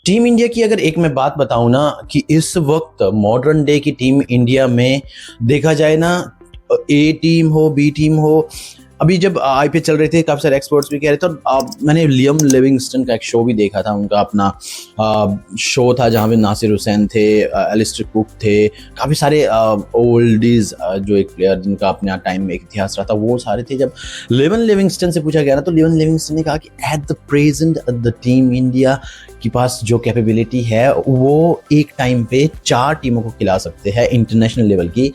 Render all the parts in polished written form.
Team India की अगर एक मैं बात बताऊं ना कि इस वक्त मॉडर्न डे की टीम इंडिया में देखा जाए ना, ए टीम हो बी टीम हो, अभी जब आईपीएल चल रहे थे काफी सारे एक्सपर्ट्स भी कह रहे थे। और मैंने लियम लिविंगस्टन का एक शो भी देखा था, उनका अपना शो था जहाँ पे नासिर हुसैन थे, एलिस्टर कुक थे, काफी सारे ओल्डीज जो एक प्लेयर जिनका अपने टाइम में एक इतिहास रहा था, वो सारे थे। जब लियम लिविंगस्टन से पूछा गया ना, तो लियम लिविंगस्टन ने कहा कि at the present the team India के पास जो कैपेबिलिटी है वो एक टाइम पे 4 टीमों को खिला सकते हैं इंटरनेशनल लेवल की।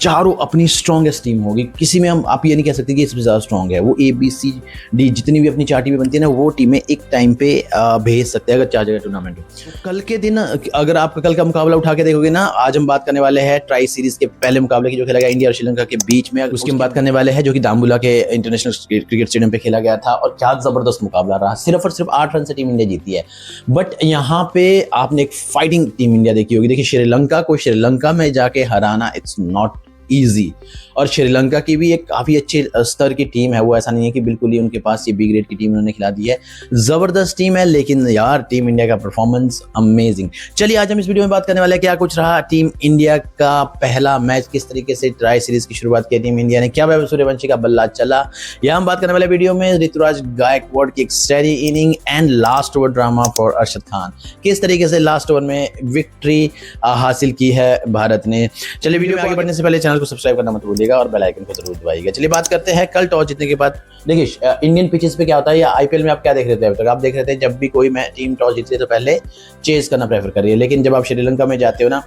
चारों अपनी स्ट्रॉन्गेस्ट टीम होगी, किसी में हम आप ये नहीं कह सकते कि इसमें ज़्यादा स्ट्रॉन्ग है। वो ABC D जितनी भी अपनी 4 टीमें बनती है ना, वो टीमें एक टाइम पे भेज सकते हैं अगर 4 जगह टूर्नामेंट हो। कल के दिन अगर आप कल का मुकाबला उठा के देखोगे ना, आज हम बात करने वाले हैं ट्राई सीरीज के पहले मुकाबले की जो खेला गया इंडिया और श्रीलंका के बीच में। उसकी हम बात करने वाले हैं जो कि दाम्बुला के इंटरनेशनल क्रिकेट स्टेडियम पे खेला गया था, और क्या जबरदस्त मुकाबला रहा। सिर्फ और सिर्फ 8 रन से टीम इंडिया जीती है। बट यहाँ पे आपने एक फाइटिंग टीम इंडिया देखी होगी। देखिए, श्रीलंका को श्रीलंका में जाके हराना इट्स नॉट ईजी, और श्रीलंका की भी एक काफ़ी अच्छे स्तर की टीम है। वो ऐसा नहीं है कि बिल्कुल ही उनके पास ये बी ग्रेड की टीम उन्होंने खिला दी है। ज़बरदस्त टीम है, लेकिन यार टीम इंडिया का परफॉर्मेंस अमेजिंग। चलिए आज हम इस वीडियो में बात करने वाले हैं क्या कुछ रहा टीम इंडिया का पहला मैच, किस तरीके से ट्राई सीरीज की शुरुआत की टीम इंडिया ने, क्या वैभव सूर्यवंशी का बल्ला चला। या हम बात करने वाले वीडियो में ऋतुराज गायकवाड़ की एक steady inning and last over drama for Arshad Khan, किस तरीके से लास्ट ओवर में विक्ट्री हासिल की है भारत ने। चलिए वीडियो में आगे बढ़ने से पहले चैनल को सब्सक्राइब करना मत भूलिएगा और बेल आइकन को जरूर दबाइएगा। चलिए बात करते हैं कल टॉस जीतने के बाद। देखिए इंडियन पिचेस पे क्या होता है, या आईपीएल में आप क्या देख रहे थे अभी तक, आप देख रहे थे जब भी कोई टीम टॉस जीतती है तो पहले चेज करना प्रेफर करिए। लेकिन जब आप श्रीलंका में जाते हो ना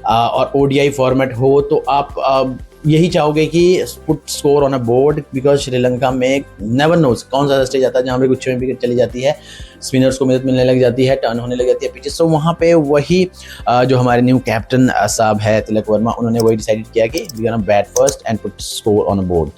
और ओडीआई फॉर्मेट हो, तो आप यही चाहोगे कि put score on a board, because Sri Lanka में नेवर नोज कौन सा स्टेज आता है जहाँ पे कुछ में विकेट चली जाती है, स्पिनर्स को मदद मिलने लग जाती है, टर्न होने लग जाती है पिचेस। तो वहाँ पे वही जो हमारे न्यू कैप्टन साहब है तिलक वर्मा, उन्होंने वही डिसाइड किया कि we gonna bat first and put score on a board.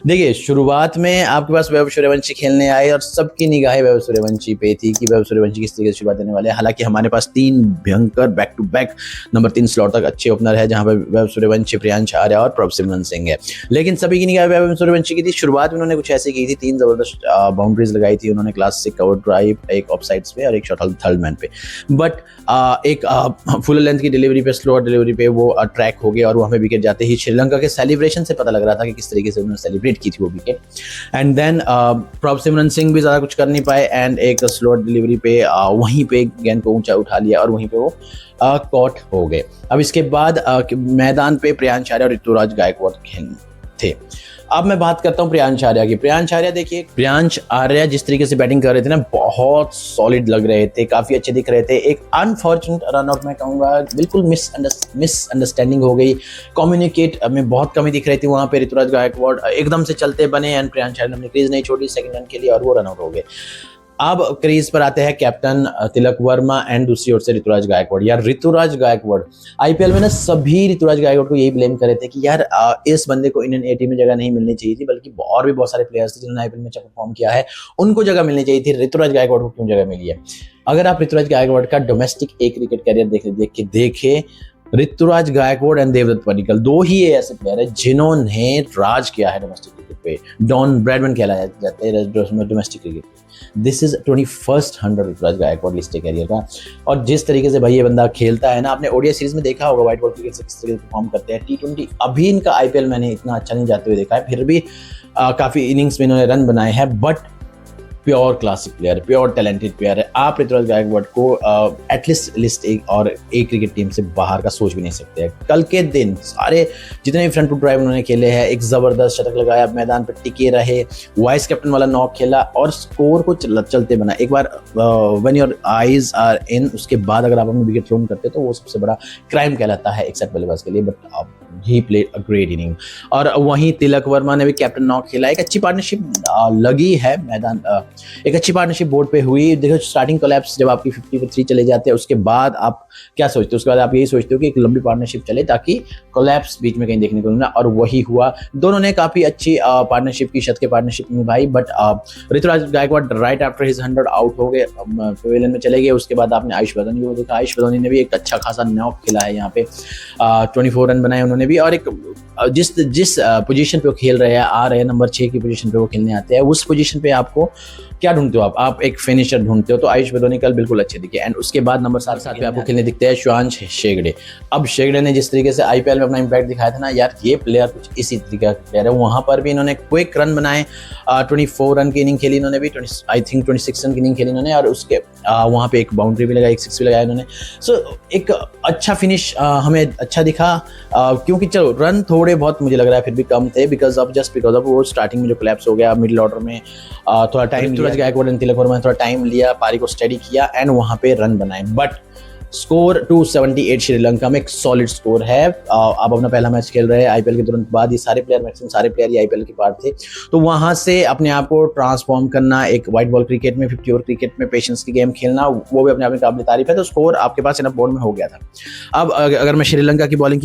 देखिए शुरुआत में आपके पास वैभव सूर्यवंशी खेलने आए और सबकी निगाहें वैभव सूर्यवंशी पे थी कि वैभव सूर्यवंशी किस तरीके से शुरुआत देने वाले हैं। हालांकि हमारे पास 3 भयंकर back to back number 3 slot तक अच्छे ओपनर है, जहाँ पे वैभव सूर्यवंशी, प्रियांश आर्या और प्रभ सिमरन सिंह है। लेकिन सभी की निगाह वैभव सूर्यवंशी की थी। शुरुआत में उन्होंने कुछ ऐसी की थी, 3 जबरदस्त बाउंड्रीज लगाई थी उन्होंने, क्लासिक कवर ड्राइव, एक ऑफ साइड्स पे और एक शॉट थर्ड मैन पे। बट एक फुल लेंथ की डिलीवरी पे, स्लो डिलीवरी पे वो ट्रैक हो गया, और वहाँ पे विकेट जाते ही श्रीलंका के सेलिब्रेशन से पता लग रहा था कि किस तरीके से उन्होंने सेलिब्रेट की थी वो विकेट। एंड देन प्रभ सिमरन सिंह भी ज़्यादा कुछ कर नहीं पाए, एंड एक स्लो डिलीवरी पे वहीं पे गेंद को ऊंचा उठा लिया और वहीं पे वो कॉट हो गए। अब इसके बाद मैदान पे प्रियांश आर्या और ऋतुराज गायकवाड़ थे। अब मैं बात करता हूँ प्रियांश आर्या की। प्रियांश आर्या देखिए, प्रियांश आर्या जिस तरीके से बैटिंग कर रहे थे ना, बहुत सॉलिड लग रहे थे, काफी अच्छे दिख रहे थे। एक अनफॉर्चुनेट रनआउट मैं कहूंगा, बिल्कुल मिसअंडरस्टैंडिंग हो गई, कम्युनिकेट में बहुत कमी दिख रही थी वहां पे। ऋतुराज गायकवाड़ एकदम से चलते बने एंड प्रियांश आर्या ने अपनी क्रीज नहीं छोड़ी सेकंड रन के लिए, और वो रनआउट हो गए। अब क्रीज पर आते हैं कैप्टन तिलक वर्मा एंड दूसरी ओर से ऋतुराज गायकवाड़। यार ऋतुराज गायकवाड़ आईपीएल में ना, सभी ऋतुराज गायकवाड़ को यही ब्लेम कर रहे थे कि यार इस बंदे को इंडियन ए टीम में जगह नहीं मिलनी चाहिए थी, बल्कि और भी बहुत सारे प्लेयर्स थे जिन्होंने आईपीएल में अच्छा परफॉर्म किया है, उनको जगह मिलनी चाहिए थी। ऋतुराज गायकवाड़ को क्यों जगह मिली है? अगर आप ऋतुराज गायकवाड़ का डोमेस्टिक एक क्रिकेट करियर देखे, ऋतुराज गायकवाड़ एंड देवदत्त पडिक्कल 2 ही ऐसे प्लेयर है जिन्होंने राज किया है डोमेस्टिक क्रिकेट पे। डॉन ब्रैडमैन कहलाया जाता है domestic cricket. This is 21st 100 Ruturaj Gaikwad list career का। और जिस तरीके से भाई ये बंदा खेलता है ना, आपने ओडीआई सीरीज में देखा होगा व्हाइट बॉल क्रिकेट से किस तरीके से परफॉर्म करते हैं। T20 अभी इनका आईपीएल मैंने इतना अच्छा नहीं जाते हुए देखा है, फिर भी काफी इनिंग्स में इन्होंने रन बनाए हैं। But pure classic player, pure talented player है। आप ऋतुराज गायकवाड़ को एटलीस्ट लिस्ट एक क्रिकेट टीम से बाहर का सोच भी नहीं सकते हैं। कल के दिन सारे जितने भी फ्रंट टू ड्राइव उन्होंने खेले हैं, एक जबरदस्त शतक लगाया, मैदान पर टिके रहे, वाइस कैप्टन वाला नॉक खेला और स्कोर को चलते बना। एक बार when your eyes are in, उसके बाद अगर आप अपने विकेट थ्रो करते तो वो सबसे बड़ा क्राइम कहलाता है एक सेट बल्लेबाज के लिए। But he played a great inning. और वहीं तिलक वर्मा ने भी कैप्टन नॉक खेला। एक अच्छी पार्टनरशिप लगी है मैदान, एक अच्छी पार्टनरशिप बोर्ड पे हुई। देखो स्टार्टिंग कोलैप्स जब आपकी 50 पे 3 चले जाते हैं, उसके बाद आप क्या सोचते हो? उसके बाद आप यही सोचते हो कि एक लंबी पार्टनरशिप चले ताकि कोलैप्स बीच में कहीं देखने को मिले, और वही हुआ। दोनों ने काफी अच्छी पार्टनरशिप की, शतकीय पार्टनरशिप निभाई। But Ruturaj Gaikwad right after his 100 out हो गए, पवेलियन में चले गए। उसके बाद आपने आयुष बदौनी को देखा, आयुष बदौनी ने भी एक अच्छा खासा नॉक खेला है यहाँ पे, 24 रन बनाए उन्होंने भी। और एक जिस पोजीशन पे वो खेल रहे हैं, आ रहे हैं नंबर 6 की पोजीशन पे वो खेलने आते हैं, उस पोजीशन पे आपको क्या ढूंढते हो आप एक फिनिशर ढूंढते हो, तो आयुष बदौनी कल बिल्कुल अच्छे दिखे। एंड उसके बाद नंबर 7 पे आपको खेलने दिखते हैं शिवांश शेगड़े। अब शेगड़े ने जिस तरीके से आईपीएल में अपना इम्पैक्ट दिखाया था ना यार, ये प्लेयर कुछ इसी तरीके का प्लेयर है। वहां पर भी इन्होंने क्विक रन बनाए, 24 रन की इनिंग खेली इन्होंने भी, आई थिंक 26 रन की इनिंग खेली इन्होंने, और उसके वहां पे एक बाउंड्री भी लगाई, एक 6 भी लगाया इन्होंने। सो एक अच्छा फिनिश हमें अच्छा दिखा, क्योंकि चलो रन थोड़े बहुत मुझे लग रहा है फिर भी कम थे, बिकॉज ऑफ वो स्टार्टिंग में जो कोलैप्स हो गया मिडिल ऑर्डर में, थोड़ा टाइम लिया, गायकवाड़ एंड तिलक वर्मा थोड़ा टाइम लिया, पारी को स्टडी किया एंड वहां पे रन बनाए। बट स्कोर 278 श्रीलंका में एक सॉलिड स्कोर है। अब अपना पहला मैच खेल रहे हैं आईपीएल के तुरंत बाद, ये सारे प्लेयर मैक्सिमम सारे प्लेयर ही आईपीएल के पार्ट थे, तो वहां से अपने आप को ट्रांसफॉर्म करना, एक वाइट बॉल क्रिकेट में 50 ओवर क्रिकेट में पेशेंस की गेम खेलना, वो भी अपने आप में काबिल तारीफ है। तो स्कोर आपके पास इनफ बोर्ड में हो गया था। अब अगर मैं श्रीलंका की बॉलिंग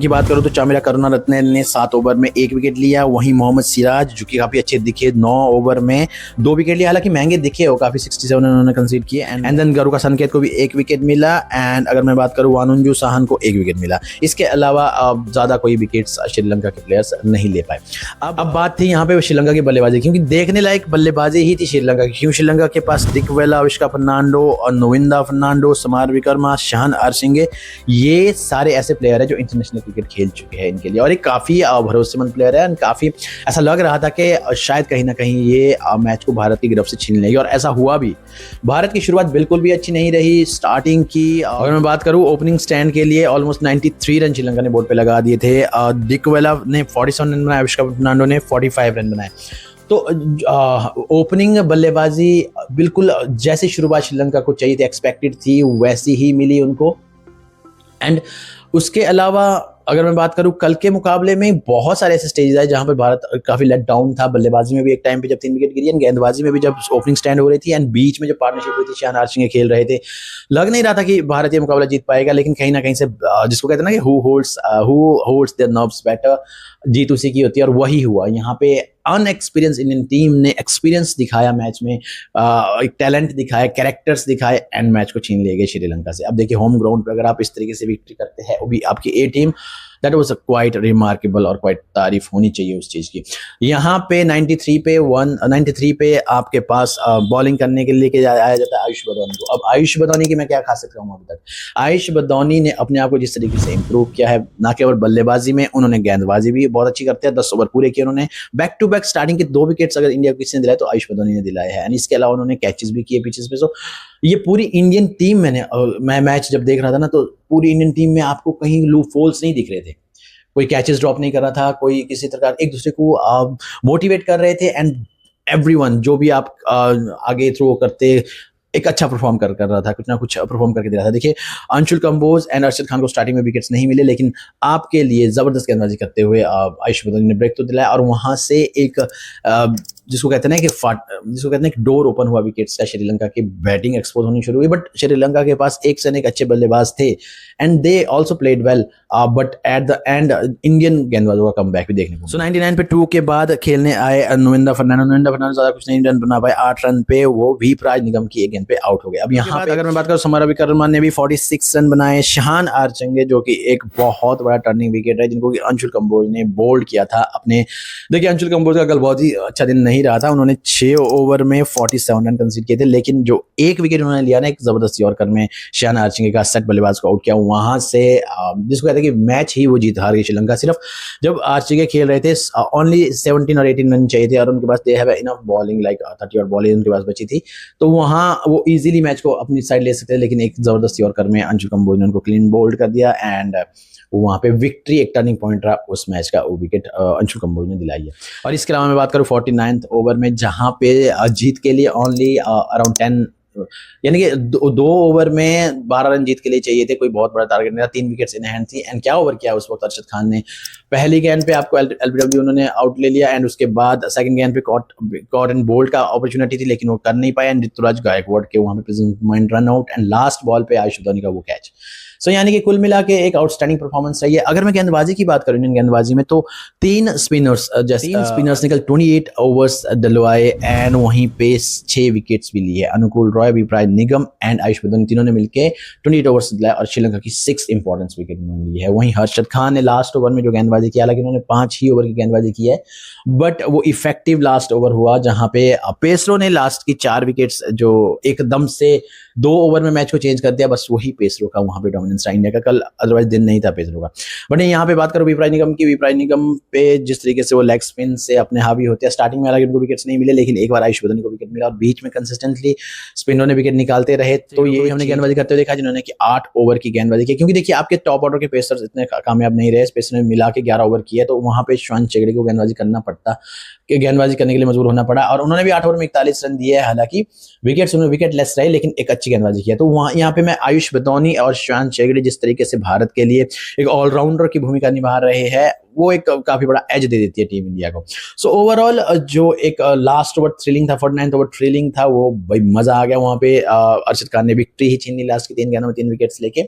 की बात करूं तो चामिरा करुणारत्ने ने 7 ओवर में 1 विकेट लिया, वहीं मोहम्मद सिराज जो कि काफी अच्छे दिखे 9 ओवर में 2 विकेट लिया, हालांकि महंगे दिखे हो काफी, 67 उन्होंने कंसीड किए। एंड देन गरुका संकेत को भी 1 विकेट मिला, एंड अगर मैं बात करूं वानुंजू साहन को 1 विकेट मिला। इसके अलावा ज्यादा कोई विकेट्स श्रीलंका के प्लेयर्स नहीं ले पाए। अब बात थी यहाँ पे श्रीलंका की बल्लेबाजी, क्योंकि देखने लायक बल्लेबाजी ही थी श्रीलंका की, क्योंकि श्रीलंका के पास डिकवेला, अविष्का फर्नांडो और नोविंदा फर्नांडो, समार विक्रमा, शान आरसिंगे, ये सारे ऐसे प्लेयर है जो इंटरनेशनल क्रिकेट खेल चुके हैं इनके लिए, और एक काफी भरोसेमंद प्लेयर है। काफी ऐसा लग रहा था कि शायद कहीं ना कहीं ये मैच को भारत की गिरफ्त से छीन लेगी, और ऐसा हुआ भी। भारत की शुरुआत बिल्कुल भी अच्छी नहीं रही स्टार्टिंग की। अगर मैं बात करूं ओपनिंग स्टैंड के लिए ऑलमोस्ट 93 रन श्रीलंका ने बोर्ड पे लगा दिए थे। डिकवेला ने 47 रन बनाए, अविष्का फर्नांडो ने 45 रन बनाए। तो ओपनिंग बल्लेबाजी बिल्कुल जैसी शुरुआत श्रीलंका को चाहिए थी, एक्सपेक्टेड थी, वैसी ही मिली उनको। एंड उसके अलावा अगर मैं बात करूं कल के मुकाबले में बहुत सारे ऐसे स्टेजेस आए जहां पर भारत काफी लेट डाउन था। बल्लेबाजी में भी एक टाइम पे जब 3 विकेट गिरी, एंड गेंदबाजी में भी जब ओपनिंग स्टैंड हो रही थी, एंड बीच में जब पार्टनरशिप हुई थी, शान आरसिंगे खेल रहे थे, लग नहीं रहा था कि भारत ये मुकाबला जीत पाएगा। लेकिन कहीं ना कहीं से जिसको कहते हैं ना कि who holds their nerves better, जीत उसी की होती है, और वही हुआ। यहाँ पे अनएक्सपीरियंस इंडियन टीम ने एक्सपीरियंस दिखाया मैच में, एक टैलेंट दिखाया, कैरेक्टर्स दिखाए, एंड मैच को छीन ले गए श्रीलंका से। अब देखिए होम ग्राउंड पे अगर आप इस तरीके से विक्ट्री करते हैं, वो भी आपकी A team, that was quite remarkable और क्वाइट तारीफ होनी चाहिए उस चीज की। यहाँ पे 93 पे आपके पास बॉलिंग करने के लिए आया जाता है आयुष बदौनी को। अब आयुष बदौनी की मैं क्या खासियत कहूँ अभी तक, आयुष बदौनी ने अपने आप को जिस तरीके से इंप्रूव किया है, ना केवल बल्लेबाजी में, उन्होंने गेंदबाजी भी बहुत अच्छी करते हैं। 10 ओवर पूरे किए उन्होंने, बैक टू बैक स्टार्टिंग के 2 विकेट्स अगर इंडिया को किसी ने दिलाए तो आयुष बदौनी ने दिलाए हैं। इसके अलावा उन्होंने कैचेस भी किए पिचेस पे। सो ये पूरी इंडियन टीम, मैं मैच जब देख रहा था ना, तो पूरी इंडियन टीम में आपको कहीं लूप होल्स नहीं दिख रहे थे, कोई कैचेस ड्रॉप नहीं कर रहा था, कोई किसी तरह एक दूसरे को मोटिवेट कर रहे थे, एंड एवरीवन जो भी आप आगे थ्रो करते एक अच्छा परफॉर्म कर रहा था, कुछ ना कुछ परफॉर्म करके दे रहा था। देखिए अंशुल कंबोज एंड अर्शद खान को स्टार्टिंग में विकेट्स नहीं मिले, लेकिन आपके लिए जबरदस्त गेंदबाजी करते हुए आयुष बदौनी ने ब्रेक तो दिलाया, और वहां से एक जिसको कहते हैं कि डोर ओपन हुआ विकेट्स का, श्रीलंका की बैटिंग एक्सपोज होनी शुरू हुई। बट श्रीलंका के पास एक से एक अच्छे बल्लेबाज थे, and they also played well, but at the end Indian गेंदबाजों का कमबैक भी देखने को। सो 99 पे 2 के बाद खेलने आए नोविंदा फर्नांडो ज्यादा कुछ नहीं रन बना पाए, 8 रन पे वो भी प्राज निगम की एक गेंद पे आउट हो गए। अब यहाँ पे अगर मैं बात करूं समारा विक्रमा ने भी 46 रन बनाए, शान आरचंगे जो कि एक बहुत बड़ा टर्निंग विकेट है, जिनको कि अंशुल कंबोज ने बोल्ड किया था अपने। देखिए अंशुल कंबोज का कल बहुत ही अच्छा दिन नहीं रहा था, उन्होंने 6 ओवर में 47 रन कंसीड किए थे, लेकिन जो 1 विकेट उन्होंने लिया ना एक जबरदस्त यॉर्कर में, शान आरचंगे का सेट बल्लेबाज को आउट किया, वहां से जिसको कहते हैं कि मैच ही वो जीत हार गई श्रीलंका। सिर्फ जब आरचंगे खेल रहे थे ओनली 17 और 18 रन चाहिए थे, और उनके पास they have enough bowling, like 30 और बॉलिंग उनके पास बची थी, तो वहां वो इजीली मैच को अपनी साइड ले सकते थे। लेकिन एक जबरदस्त यॉर्कर में अंशुल कंबोज ने उनको क्लीन बोल्ड कर दिया, एंड वहां पे विक्ट्री एक टर्निंग पॉइंट रहा उस मैच का, वो विकेट अंशुल कंबोज ने दिलाई है। और इसके अलावा मैं बात करूं 49th ओवर में, जहां पे जीत के लिए ओनली अराउंड 10 यानी कि 2 ओवर में 12 रन जीत के लिए चाहिए थे, कोई बहुत बड़ा टारगेट नहीं था, 3 विकेट्स इन हैंड थी। एंड क्या ओवर किया उस वक्त अर्शद खान ने, पहली गेंद पे आपको एलबीडब्ल्यू उन्होंने आउट ले लिया, एंड उसके बाद सेकंड गेंद पे कॉट एंड बोल्ड का अपॉर्चुनिटी थी, लेकिन वो कर नहीं पाया, एंड ऋतुराज गायकवाड़ के वहां पे present run out, and last ball पे आयुष बदौनी का वो कैच। सो यानी कि कुल मिला के एक आउटस्टैंडिंग परफॉर्मेंस रही है। अगर मैं गेंदबाजी की बात करूं इंडियन गेंदबाजी में, तो 3 स्पिनर्स ने कल 28 ओवर्स डलवाए एंड वहीं पे 6 विकेट्स भी लिए। अनुकूल रॉय, विप्राय निगम एंड आयुष बदन तीनों ने मिलकर 28 ओवर्स दिलाए और श्रीलंका की 6 इंपॉर्टेंट विकेट उन्होंने ली है। वहीं हर्षद खान ने लास्ट ओवर में जो गेंदबाजी की, हालांकि उन्होंने 5 ही ओवर की गेंदबाजी की है, बट वो इफेक्टिव लास्ट ओवर हुआ जहां पे पेसरो ने लास्ट की 4 विकेट्स जो एकदम से 2 ओवर में मैच को चेंज कर दिया, बस वही पेसरो का वहां पे डोमिनेंस था इंडिया का कल, अदरवाइज दिन नहीं था पेसरो का। बट यहाँ पे बात करो विप्राय निगम की, विप्राय निगम पे जिस तरीके से वो लेग स्पिन से अपने हावी होते हैं, स्टार्टिंग में हालांकि उनको विकेट्स नहीं मिले, लेकिन एक बार आयुष बदन को विकेट मिला और बीच में कंसिस्टेंटली स्पिनरों ने विकेट निकालते रहे। तो ये हमने गेंदबाजी करते हुए देखा जिन्होंने कि 8 ओवर की गेंदबाजी की, क्योंकि देखिए आपके टॉप ऑर्डर के पेसर्स इतने कामयाब नहीं रहे, पेसर ने मिला के 11 ओवर किए, तो वहां पे श्वान चेगड़े को गेंदबाजी करना पड़ता, कि गेंदबाजी करने के लिए मजबूर होना पड़ा और उन्होंने भी 8 ओवर में 41 रन दिए। हालांकि विकेट लेस रहे, लेकिन एक अच्छी गेंदबाजी किया। तो वहां यहाँ पे मैं आयुष बतौनी और श्वान चेगड़े जिस तरीके से भारत के लिए एक ऑलराउंडर की भूमिका निभा रहे हैं, वो एक काफी बड़ा एज दे देती है टीम इंडिया को। सो ओवरऑल जो एक लास्ट ओवर थ्रिलिंग था, 49th ओवर थ्रिलिंग था, वो भाई मजा आ गया। वहां पे अर्शद खान ने विक्ट्री ही छीन ली लास्ट की 3 गेंदों में 3 विकेट्स लेके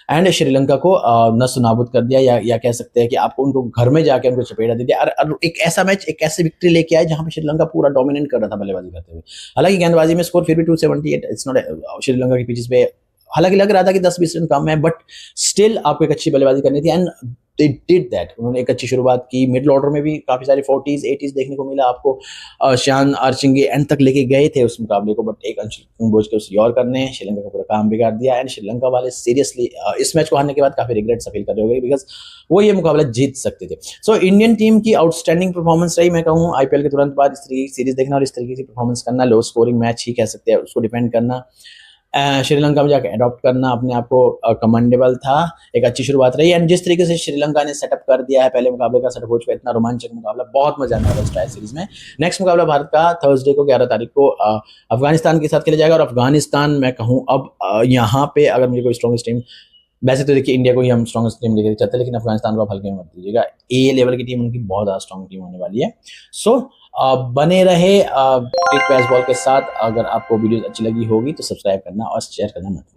एंड श्रीलंका को नस्त नाबूद कर दिया, या कह सकते हैं कि आपको उनको घर में जाके उनको चपेटा दे दिया। और एक ऐसा मैच, एक ऐसी विक्ट्री लेके आए जहां पे श्रीलंका पूरा डोमिनेट कर रहा था बल्लेबाजी करते हुए। हालांकि गेंदबाजी में स्कोर फिर भी 278, इट्स नॉट श्रीलंका की पिचेस पे, हालांकि लग रहा था कि 10-20 रन कम है, बट स्टिल आपको एक अच्छी बल्लेबाजी करनी थी एंड they did that। उन्होंने एक अच्छी शुरुआत की, मिडिल ऑर्डर में भी काफी सारे 40s 80s देखने को मिला आपको। शान आर्चिंगे एंड तक लेके गए थे उस मुकाबले को, बट एक अंश बोझ के उसे और करने श्रीलंका का पूरा काम बिगाड़ दिया एंड श्रीलंका वाले सीरियसली इस मैच को हारने के बाद काफी रिग्रेट फील कर रहे होंगे, बिकॉज वो ये मुकाबला जीत सकते थे। सो इंडियन टीम की आउटस्टैंडिंग परफॉर्मेंस रही। मैं कहूँ आईपीएल के तुरंत बाद इस तरीके की सीरीज देखना और इस तरीके की परफॉर्मेंस करना, लो स्कोरिंग मैच ही कह सकते हैं उसको, डिपेंड करना, श्रीलंका में जाकर अडॉप्ट करना अपने आप को कमेंडेबल था। एक अच्छी शुरुआत रही एंड जिस तरीके से श्रीलंका ने सेटअप कर दिया है, पहले मुकाबले का सेटअप हो चुका है, इतना रोमांचक मुकाबला, बहुत मजा आने वाला है इस ट्रायल सीरीज में। नेक्स्ट मुकाबला भारत का थर्सडे को 11 तारीख को अफगानिस्तान के साथ खेला जाएगा। और अफगानिस्तान मैं कहूँ अब यहाँ पे अगर मुझे कोई स्ट्रॉन्गेस्ट टीम, वैसे तो देखिए इंडिया को ही हम स्ट्रॉन्गेस्ट टीम लेकर चलते हैं, लेकिन अफगानिस्तान को आप हल्के में मत दीजिएगा, ए लेवल की टीम उनकी बहुत ज़्यादा स्ट्रॉन्ग टीम होने वाली है। सो बने रहे क्रिक बेसबॉल के साथ। अगर आपको वीडियो अच्छी लगी होगी तो सब्सक्राइब करना और शेयर करना मत भूलिए।